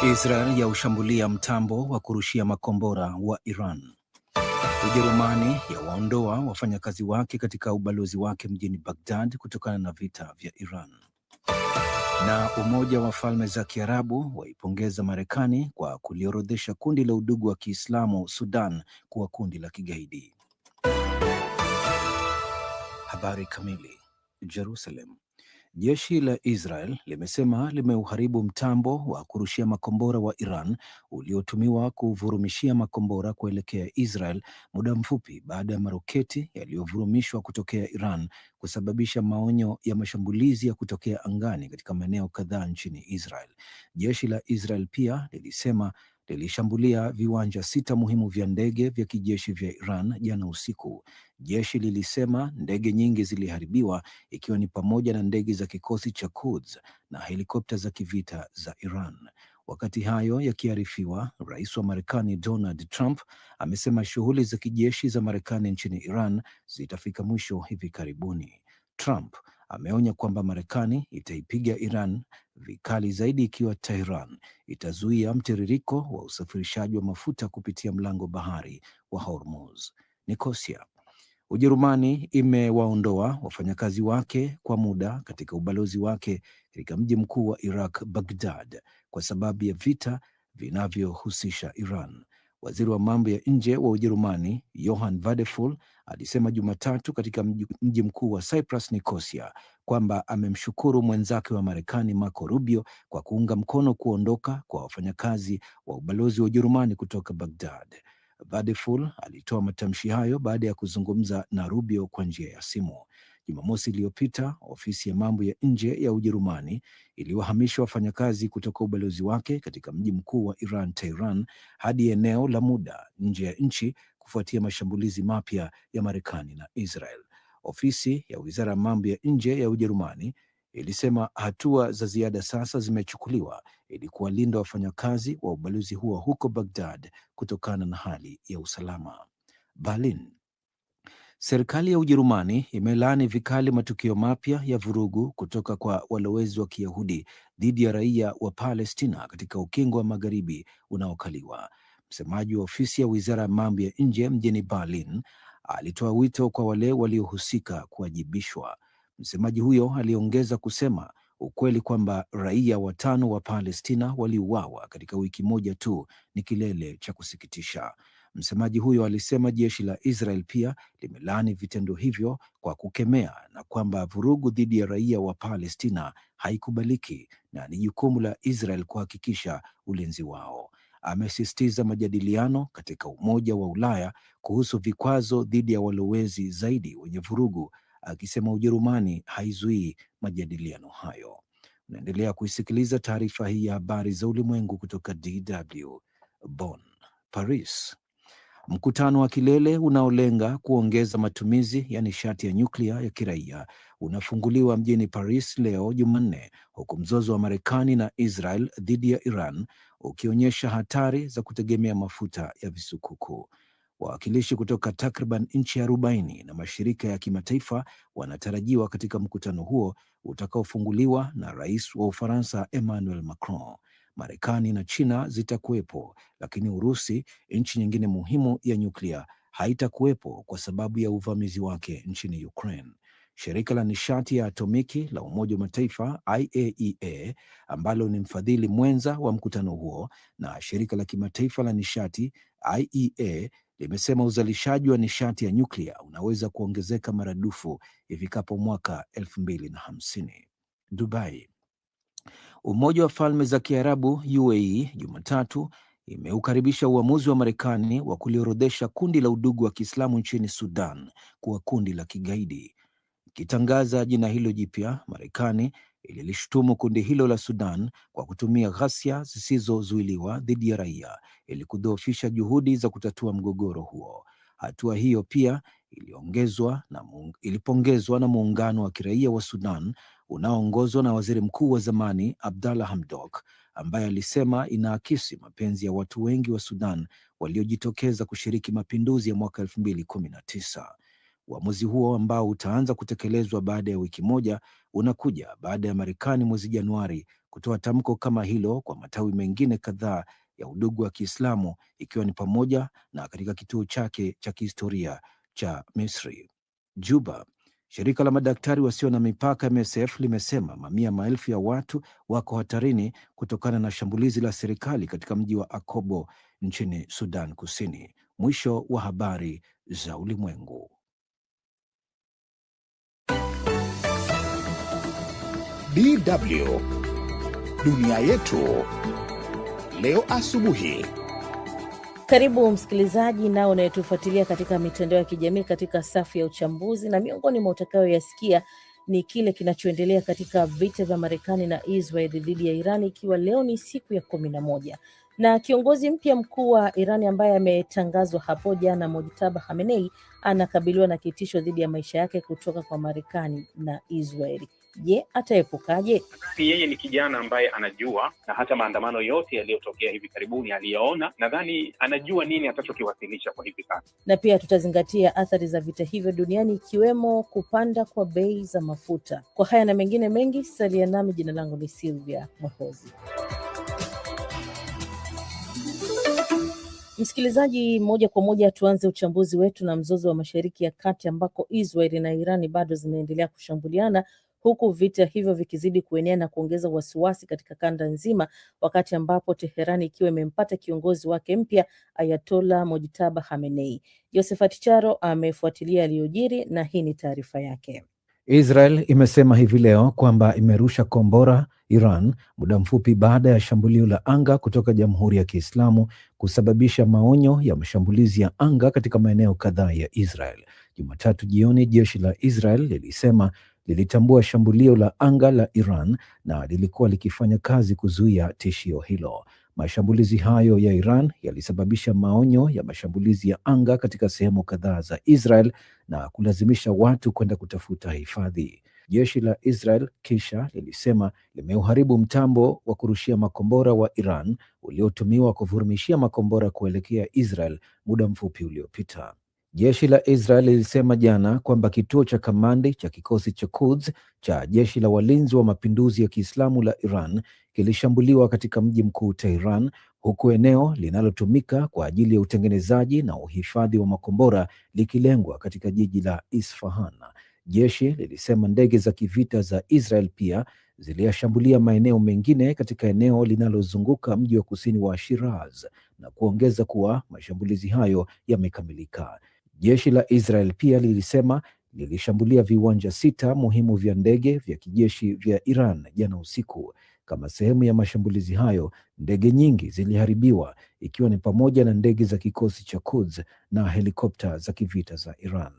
Israel yaushambulia mtambo wa kurushia makombora wa Iran. Ujerumani yawaondoa wafanyakazi wake katika ubalozi wake mjini Baghdad kutokana na vita vya Iran. Na Umoja wa Falme za Kiarabu waipongeza Marekani kwa kuliorodhesha kundi la Udugu wa Kiislamu Sudan kuwa kundi la kigaidi. Habari kamili. Jerusalem. Jeshi la Israel limesema limeuharibu mtambo wa kurushia makombora wa Iran uliotumiwa kuvurumishia makombora kuelekea Israel muda mfupi baada ya maroketi yaliyovurumishwa kutokea Iran kusababisha maonyo ya mashambulizi ya kutokea angani katika maeneo kadhaa nchini Israel. Jeshi la Israel pia lilisema lilishambulia viwanja 6 muhimu vya ndege vya kijeshi vya Iran jana usiku. Jeshi lilisema ndege nyingi ziliharibiwa ikiwa ni pamoja na ndege za kikosi cha Quds na helikopta za kivita za Iran. Wakati hayo yakiarifiwa, Rais wa Marekani Donald Trump amesema shughuli za kijeshi za Marekani nchini Iran zitafika mwisho hivi karibuni. Trump ameonya kwamba Marekani itaipiga Iran vikali zaidi ikiwa Tehran itazuia mtiririko wa usafirishaji wa mafuta kupitia mlango bahari wa Hormuz. Nikosia. Ujerumani imewaondoa wafanyakazi wake kwa muda katika ubalozi wake katika mji mkuu wa Iraq, Baghdad, kwa sababu ya vita vinavyohusisha Iran. Waziri wa mambo ya nje wa Ujerumani, Johann Wadephul, alisema Jumatatu katika mji mkuu wa Cyprus, Nikosia, kwamba amemshukuru mwenzake wa Marekani Marco Rubio kwa kuunga mkono kuondoka kwa wafanyakazi wa ubalozi wa Ujerumani kutoka Baghdad. Wadephul alitoa matamshi hayo baada ya kuzungumza na Rubio kwa njia ya simu. Jumamosi iliyopita, ofisi ya mambo ya nje ya Ujerumani iliwahamisha wafanyakazi kutoka ubalozi wake katika mji mkuu wa Iran, Tehran, hadi eneo la muda nje ya nchi kufuatia mashambulizi mapya ya Marekani na Israel. Ofisi ya Wizara ya Mambo ya Nje ya Ujerumani ilisema hatua za ziada sasa zimechukuliwa ili kuwalinda wafanyakazi wa ubalozi huo huko Baghdad kutokana na hali ya usalama. Berlin. Serikali ya Ujerumani imelaani vikali matukio mapya ya vurugu kutoka kwa walowezi wa Kiyahudi dhidi ya raia wa Palestina katika ukingo wa Magharibi unaokaliwa. Msemaji wa ofisi ya Wizara ya Mambo ya Nje mjini Berlin alitoa wito kwa wale waliohusika kuwajibishwa. Msemaji huyo aliongeza kusema ukweli kwamba raia 5 wa Palestina waliuawa katika wiki moja tu ni kilele cha kusikitisha. Msemaji huyo alisema jeshi la Israel pia limelaani vitendo hivyo kwa kukemea na kwamba vurugu dhidi ya raia wa Palestina haikubaliki na ni jukumu la Israel kuhakikisha ulinzi wao. Amesisitiza majadiliano katika Umoja wa Ulaya kuhusu vikwazo dhidi ya walowezi zaidi wenye vurugu, akisema Ujerumani haizuii majadiliano hayo. Unaendelea kuisikiliza taarifa hii ya habari za ulimwengu kutoka DW Bonn. Paris. Mkutano wa kilele unaolenga kuongeza matumizi ya nishati ya nyuklia ya kiraia unafunguliwa mjini Paris leo Jumanne, huku mzozo wa Marekani na Israel dhidi ya Iran ukionyesha hatari za kutegemea mafuta ya visukuku. Wawakilishi kutoka takriban nchi 40 na mashirika ya kimataifa wanatarajiwa katika mkutano huo utakaofunguliwa na Rais wa Ufaransa Emmanuel Macron. Marekani na China zitakuwepo, lakini Urusi, nchi nyingine muhimu ya nyuklia, haitakuwepo kwa sababu ya uvamizi wake nchini Ukraine. Shirika la nishati ya atomiki la Umoja wa Mataifa IAEA, ambalo ni mfadhili mwenza wa mkutano huo, na shirika la kimataifa la nishati IEA limesema uzalishaji wa nishati ya nyuklia unaweza kuongezeka maradufu ifikapo mwaka 2050. Dubai. Umoja wa Falme za Kiarabu UAE Jumatatu imeukaribisha uamuzi wa Marekani wa kuliorodhesha kundi la Udugu wa Kiislamu nchini Sudan kuwa kundi la kigaidi. Ikitangaza jina hilo jipya, Marekani ililishutumu kundi hilo la Sudan kwa kutumia ghasia zisizozuiliwa dhidi ya raia ili kudhoofisha juhudi za kutatua mgogoro huo. Hatua hiyo pia ilipongezwa na muungano wa kiraia wa Sudan unaoongozwa na waziri mkuu wa zamani Abdalla Hamdok, ambaye alisema inaakisi mapenzi ya watu wengi wa Sudan waliojitokeza kushiriki mapinduzi ya mwaka 2019. Uamuzi huo ambao utaanza kutekelezwa baada ya wiki moja unakuja baada ya Marekani mwezi Januari kutoa tamko kama hilo kwa matawi mengine kadhaa ya Udugu wa Kiislamu, ikiwa ni pamoja na katika kituo chake cha kihistoria cha Misri. Juba, shirika la madaktari wasio na mipaka MSF limesema mamia maelfu ya watu wako hatarini kutokana na shambulizi la serikali katika mji wa Akobo nchini Sudan Kusini. Mwisho wa habari za ulimwengu. DW Dunia Yetu leo asubuhi. Karibu msikilizaji na unayetufuatilia katika mitandao ya kijamii katika safu ya uchambuzi, na miongoni mwa utakayoyasikia ni kile kinachoendelea katika vita vya Marekani na Israel dhidi ya Iran, ikiwa leo ni siku ya 11 na kiongozi mpya mkuu wa Iran ambaye ametangazwa hapo jana, Mojtaba Khamenei, anakabiliwa na kitisho dhidi ya maisha yake kutoka kwa Marekani na Israel. Je, ataepukaje? Yeye ni kijana ambaye anajua, na hata maandamano yote yaliyotokea hivi karibuni aliyaona. Nadhani anajua nini atachokiwasilisha kwa hivi sasa. Na pia tutazingatia athari za vita hivyo duniani, ikiwemo kupanda kwa bei za mafuta. Kwa haya na mengine mengi, salia nami. Jina langu ni Silvia Mwahozi. Msikilizaji, moja kwa moja tuanze uchambuzi wetu na mzozo wa Mashariki ya Kati, ambako Israel na Irani bado zinaendelea kushambuliana, huku vita hivyo vikizidi kuenea na kuongeza wasiwasi katika kanda nzima, wakati ambapo Teherani ikiwa imempata kiongozi wake mpya Ayatollah Mojtaba Khamenei. Josephat Charo amefuatilia aliyojiri na hii ni taarifa yake. Israel imesema hivi leo kwamba imerusha kombora Iran muda mfupi baada ya shambulio la anga kutoka Jamhuri ya Kiislamu kusababisha maonyo ya mashambulizi ya anga katika maeneo kadhaa ya Israel. Jumatatu jioni, jeshi la Israel lilisema lilitambua shambulio la anga la Iran na lilikuwa likifanya kazi kuzuia tishio hilo. Mashambulizi hayo ya Iran yalisababisha maonyo ya mashambulizi ya anga katika sehemu kadhaa za Israel na kulazimisha watu kwenda kutafuta hifadhi. Jeshi la Israel kisha lilisema limeuharibu mtambo wa kurushia makombora wa Iran uliotumiwa kuvurumishia makombora kuelekea Israel muda mfupi uliopita. Jeshi la Israel lilisema jana kwamba kituo cha kamandi cha kikosi cha Quds cha jeshi la walinzi wa mapinduzi ya Kiislamu la Iran kilishambuliwa katika mji mkuu Tehran, huku eneo linalotumika kwa ajili ya utengenezaji na uhifadhi wa makombora likilengwa katika jiji la Isfahan. Jeshi lilisema ndege za kivita za Israel pia ziliyashambulia maeneo mengine katika eneo linalozunguka mji wa kusini wa Shiraz na kuongeza kuwa mashambulizi hayo yamekamilika. Jeshi la Israel pia lilisema lilishambulia viwanja 6 muhimu vya ndege vya kijeshi vya Iran jana usiku. Kama sehemu ya mashambulizi hayo, ndege nyingi ziliharibiwa, ikiwa ni pamoja na ndege za kikosi cha Quds na helikopta za kivita za Iran.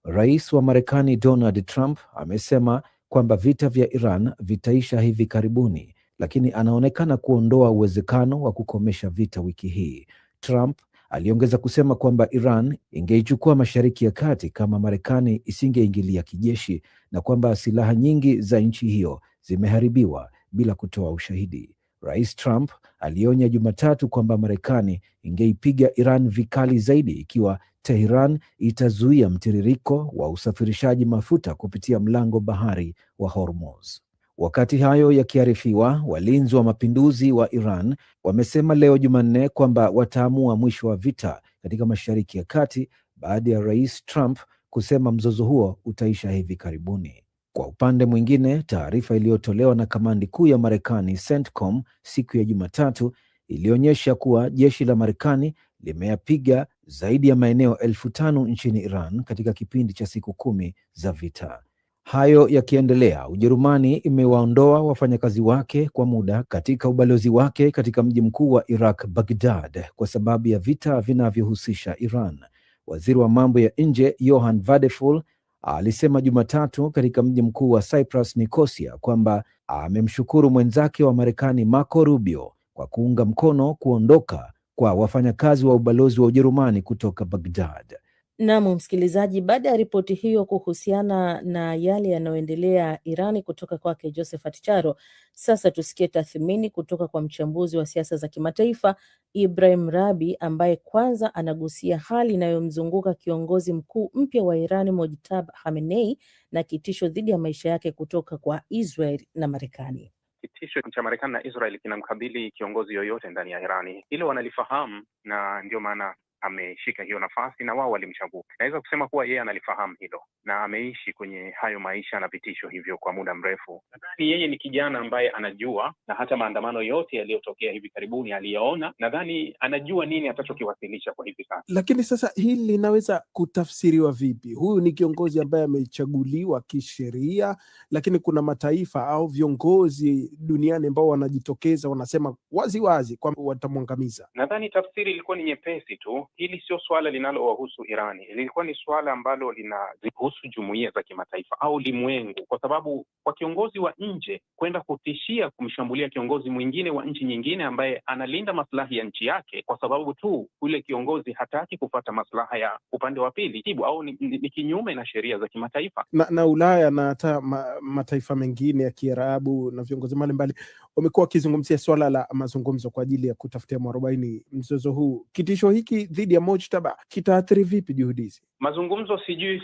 Rais wa Marekani Donald Trump amesema kwamba vita vya Iran vitaisha hivi karibuni, lakini anaonekana kuondoa uwezekano wa kukomesha vita wiki hii. Trump aliongeza kusema kwamba Iran ingeichukua Mashariki ya Kati kama Marekani isingeingilia kijeshi na kwamba silaha nyingi za nchi hiyo zimeharibiwa bila kutoa ushahidi. Rais Trump alionya Jumatatu kwamba Marekani ingeipiga Iran vikali zaidi ikiwa Tehran itazuia mtiririko wa usafirishaji mafuta kupitia mlango bahari wa Hormuz. Wakati hayo yakiarifiwa, walinzi wa mapinduzi wa Iran wamesema leo Jumanne kwamba wataamua mwisho wa vita katika Mashariki ya Kati baada ya Rais Trump kusema mzozo huo utaisha hivi karibuni. Kwa upande mwingine, taarifa iliyotolewa na kamandi kuu ya Marekani CENTCOM siku ya Jumatatu ilionyesha kuwa jeshi la Marekani limeyapiga zaidi ya maeneo 5,000 nchini Iran katika kipindi cha siku 10 za vita. Hayo yakiendelea, Ujerumani imewaondoa wafanyakazi wake kwa muda katika ubalozi wake katika mji mkuu wa Iraq, Baghdad, kwa sababu ya vita vinavyohusisha Iran. Waziri wa mambo ya nje Johann Vadeful alisema Jumatatu katika mji mkuu wa Cyprus, Nicosia, kwamba amemshukuru mwenzake wa Marekani Marco Rubio kwa kuunga mkono kuondoka kwa wafanyakazi wa ubalozi wa Ujerumani kutoka Baghdad. Naam, msikilizaji, baada ya ripoti hiyo kuhusiana na yale yanayoendelea Irani kutoka kwake Josephat Charo, sasa tusikie tathmini kutoka kwa mchambuzi wa siasa za kimataifa Ibrahim Rabi, ambaye kwanza anagusia hali inayomzunguka kiongozi mkuu mpya wa Irani Mojtaba Khamenei na kitisho dhidi ya maisha yake kutoka kwa Israel na Marekani. Kitisho cha Marekani na Israel kinamkabili kiongozi yoyote ndani ya Irani. Hilo wanalifahamu na ndio maana ameshika hiyo nafasi na wao walimchagua. Naweza kusema kuwa yeye analifahamu hilo na ameishi kwenye hayo maisha na vitisho hivyo kwa muda mrefu. Nadhani yeye ni kijana ambaye anajua, na hata maandamano yote yaliyotokea hivi karibuni aliyoona, nadhani anajua nini atachokiwasilisha kwa hivi sasa. Lakini sasa hili linaweza kutafsiriwa vipi? Huyu ni kiongozi ambaye amechaguliwa kisheria, lakini kuna mataifa au viongozi duniani ambao wanajitokeza wanasema wazi wazi kwamba watamwangamiza. Nadhani tafsiri ilikuwa ni nyepesi tu. Hili sio swala linalowahusu Irani, lilikuwa ni swala ambalo linahusu jumuiya za kimataifa au ulimwengu, kwa sababu kwa kiongozi wa nje kwenda kutishia kumshambulia kiongozi mwingine wa nchi nyingine ambaye analinda maslahi ya nchi yake, kwa sababu tu ule kiongozi hataki kufuata maslaha ya upande wa pili, au ni kinyume na sheria za kimataifa. Na Ulaya na hata mataifa mengine ya Kiarabu na viongozi mbalimbali wamekuwa wakizungumzia swala la mazungumzo kwa ajili ya kutafutia mwarobaini mzozo huu. Kitisho hiki dhidi ya Mojtaba kitaathiri vipi juhudi hizi? Mazungumzo sijui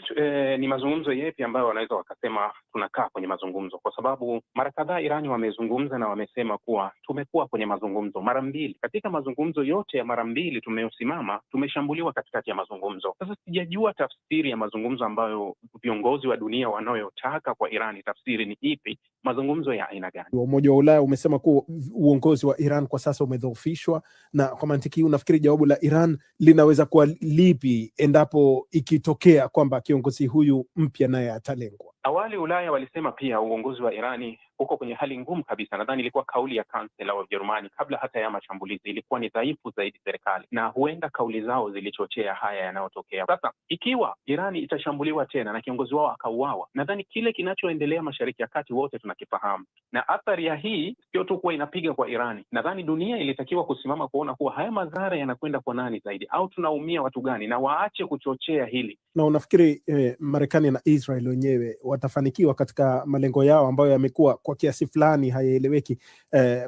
ni mazungumzo yepi ambayo wanaweza wakasema tunakaa kwenye mazungumzo, kwa sababu mara kadhaa Irani wamezungumza na wamesema kuwa tumekuwa kwenye mazungumzo mara mbili. Katika mazungumzo yote ya mara mbili tumeyosimama, tumeshambuliwa katikati ya mazungumzo. Sasa sijajua tafsiri ya mazungumzo ambayo viongozi wa dunia wanayotaka kwa Irani, tafsiri ni ipi? Mazungumzo ya aina gani? Umoja wa Ulaya umesema kuwa uongozi wa Iran kwa sasa umedhoofishwa, na kwa mantiki hii unafikiri jawabu la Iran linaweza kuwa lipi endapo ikitokea kwamba kiongozi huyu mpya naye atalengwa? Awali Ulaya walisema pia uongozi wa Irani uko kwenye hali ngumu kabisa. Nadhani ilikuwa kauli ya kansela wa Ujerumani kabla hata ya mashambulizi, ilikuwa ni dhaifu zaidi serikali, na huenda kauli zao zilichochea haya yanayotokea sasa. Ikiwa Irani itashambuliwa tena na kiongozi wao akauawa, nadhani kile kinachoendelea Mashariki ya Kati wote tunakifahamu, na athari ya hii sio tu kuwa inapiga kwa Irani. Nadhani dunia ilitakiwa kusimama kuona kuwa haya madhara yanakwenda kwa nani zaidi, au tunaumia watu gani, na waache kuchochea hili. Na unafikiri Marekani na Israel wenyewe watafanikiwa katika malengo yao ambayo yamekuwa kwa kiasi fulani hayaeleweki?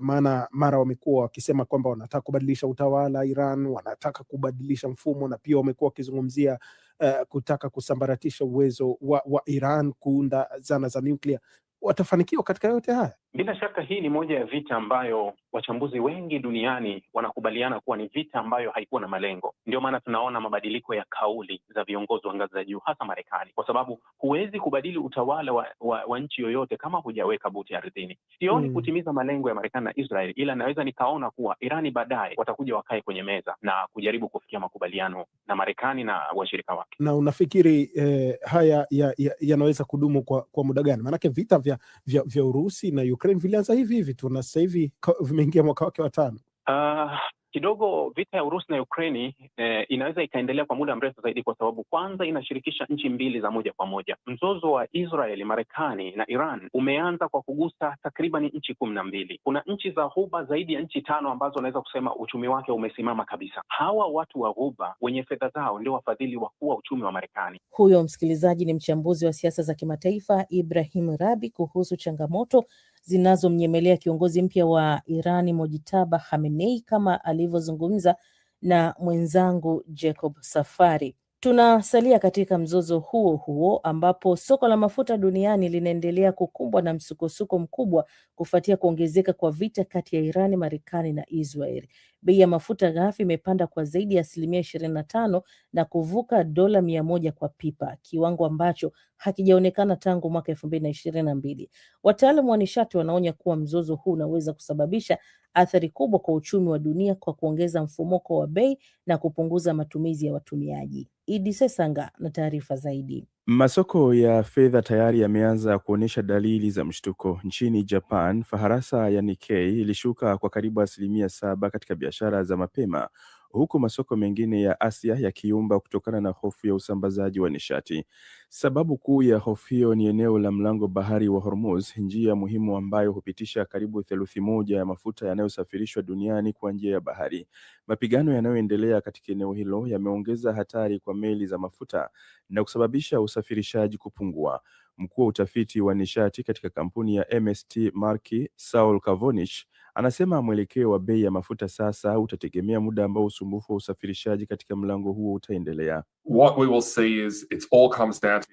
Maana mara wamekuwa wakisema kwamba wanataka kubadilisha utawala Iran, wanataka kubadilisha mfumo, na pia wamekuwa wakizungumzia kutaka kusambaratisha uwezo wa Iran kuunda zana za nyuklia. Watafanikiwa katika yote haya? Bila shaka hii ni moja ya vita ambayo wachambuzi wengi duniani wanakubaliana kuwa ni vita ambayo haikuwa na malengo. Ndio maana tunaona mabadiliko ya kauli za viongozi wa ngazi za juu, hasa Marekani, kwa sababu huwezi kubadili utawala wa nchi yoyote kama hujaweka buti ardhini. Sioni kutimiza malengo ya Marekani na Israel, ila naweza nikaona kuwa Irani baadaye watakuja wakae kwenye meza na kujaribu kufikia makubaliano na Marekani na washirika wake. Na unafikiri haya yanaweza kudumu kwa muda gani? Maanake vita vya Urusi na Ukraine vilianza hivi tu na sasa hivi vimeingia mwaka wake wa 5. Kidogo vita ya Urusi na Ukraini inaweza ikaendelea kwa muda mrefu zaidi, kwa sababu kwanza inashirikisha nchi mbili za moja kwa moja. Mzozo wa Israeli, Marekani na Iran umeanza kwa kugusa takriban nchi 12. Kuna nchi za Ghuba zaidi ya nchi 5 ambazo naweza kusema uchumi wake umesimama kabisa. Hawa watu wa Ghuba wenye fedha zao ndio wafadhili wakuu wa uchumi wa Marekani. Huyo msikilizaji ni mchambuzi wa siasa za kimataifa Ibrahim Rabi kuhusu changamoto zinazomnyemelea kiongozi mpya wa Irani Mojtaba Khamenei, kama alivyozungumza na mwenzangu Jacob Safari. Tunasalia katika mzozo huo huo ambapo soko la mafuta duniani linaendelea kukumbwa na msukosuko mkubwa kufuatia kuongezeka kwa vita kati ya Irani, Marekani na Israel. Bei ya mafuta ghafi imepanda kwa zaidi ya 25% na kuvuka dola 100 kwa pipa, kiwango ambacho hakijaonekana tangu mwaka 2022. Wataalamu wa nishati wanaonya kuwa mzozo huu unaweza kusababisha athari kubwa kwa uchumi wa dunia kwa kuongeza mfumuko wa bei na kupunguza matumizi ya watumiaji. Idi Sesanga na taarifa zaidi. Masoko ya fedha tayari yameanza kuonyesha dalili za mshtuko. Nchini Japan, faharasa ya Nikkei ilishuka kwa karibu 7% katika biashara za mapema, huku masoko mengine ya Asia yakiumba kutokana na hofu ya usambazaji wa nishati. Sababu kuu ya hofu hiyo ni eneo la mlango bahari wa Hormuz, njia muhimu ambayo hupitisha karibu theluthi moja ya mafuta yanayosafirishwa duniani kwa njia ya bahari. Mapigano yanayoendelea katika eneo hilo yameongeza hatari kwa meli za mafuta na kusababisha usafirishaji kupungua. Mkuu wa utafiti wa nishati katika kampuni ya MST Marque, Saul Kavonic, anasema mwelekeo wa bei ya mafuta sasa utategemea muda ambao usumbufu wa usafirishaji katika mlango huo utaendelea.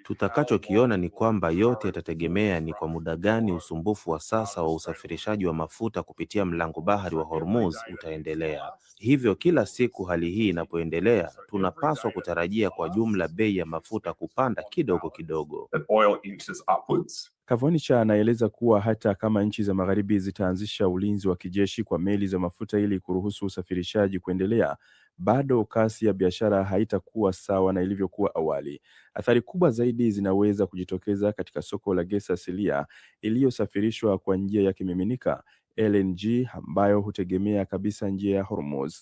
Tutakachokiona ni kwamba yote yatategemea ni kwa muda gani usumbufu wa sasa wa usafirishaji wa mafuta kupitia mlango bahari wa Hormuz utaendelea. Hivyo kila siku hali hii inapoendelea, tunapaswa kutarajia kwa jumla bei ya mafuta kupanda kidogo kidogo. Kavonic anaeleza kuwa hata kama nchi za magharibi zitaanzisha ulinzi wa kijeshi kwa meli za mafuta ili kuruhusu usafirishaji kuendelea, bado kasi ya biashara haitakuwa sawa na ilivyokuwa awali. Athari kubwa zaidi zinaweza kujitokeza katika soko la gesi asilia iliyosafirishwa kwa njia ya kimiminika, LNG, ambayo hutegemea kabisa njia ya Hormuz.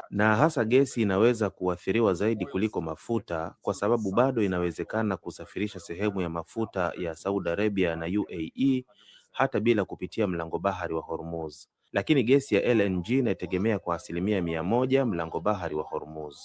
Na hasa gesi inaweza kuathiriwa zaidi kuliko mafuta, kwa sababu bado inawezekana kusafirisha sehemu ya mafuta ya Saudi Arabia na UAE hata bila kupitia mlango bahari wa Hormuz. Lakini gesi ya LNG inategemea kwa 100% mlango bahari wa Hormuz.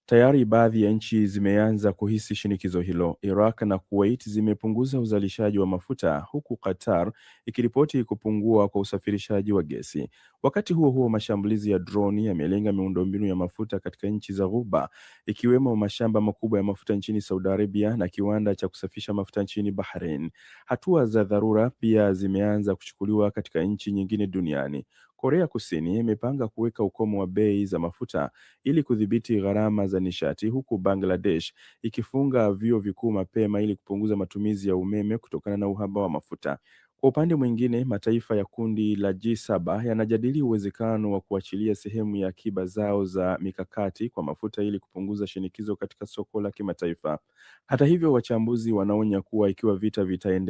Tayari baadhi ya nchi zimeanza kuhisi shinikizo hilo. Iraq na Kuwait zimepunguza uzalishaji wa mafuta, huku Qatar ikiripoti kupungua kwa usafirishaji wa gesi. Wakati huo huo, mashambulizi ya droni yamelenga miundombinu ya mafuta katika nchi za Ghuba, ikiwemo mashamba makubwa ya mafuta nchini Saudi Arabia na kiwanda cha kusafisha mafuta nchini Bahrain. Hatua za dharura pia zimeanza kuchukuliwa katika nchi nyingine duniani. Korea Kusini imepanga kuweka ukomo wa bei za mafuta ili kudhibiti gharama za nishati, huku Bangladesh ikifunga vyuo vikuu mapema ili kupunguza matumizi ya umeme kutokana na uhaba wa mafuta. Kwa upande mwingine, mataifa ya kundi la G7 yanajadili uwezekano wa kuachilia sehemu ya akiba zao za mikakati kwa mafuta ili kupunguza shinikizo katika soko la kimataifa. Hata hivyo, wachambuzi wanaonya kuwa ikiwa vita vitaendelea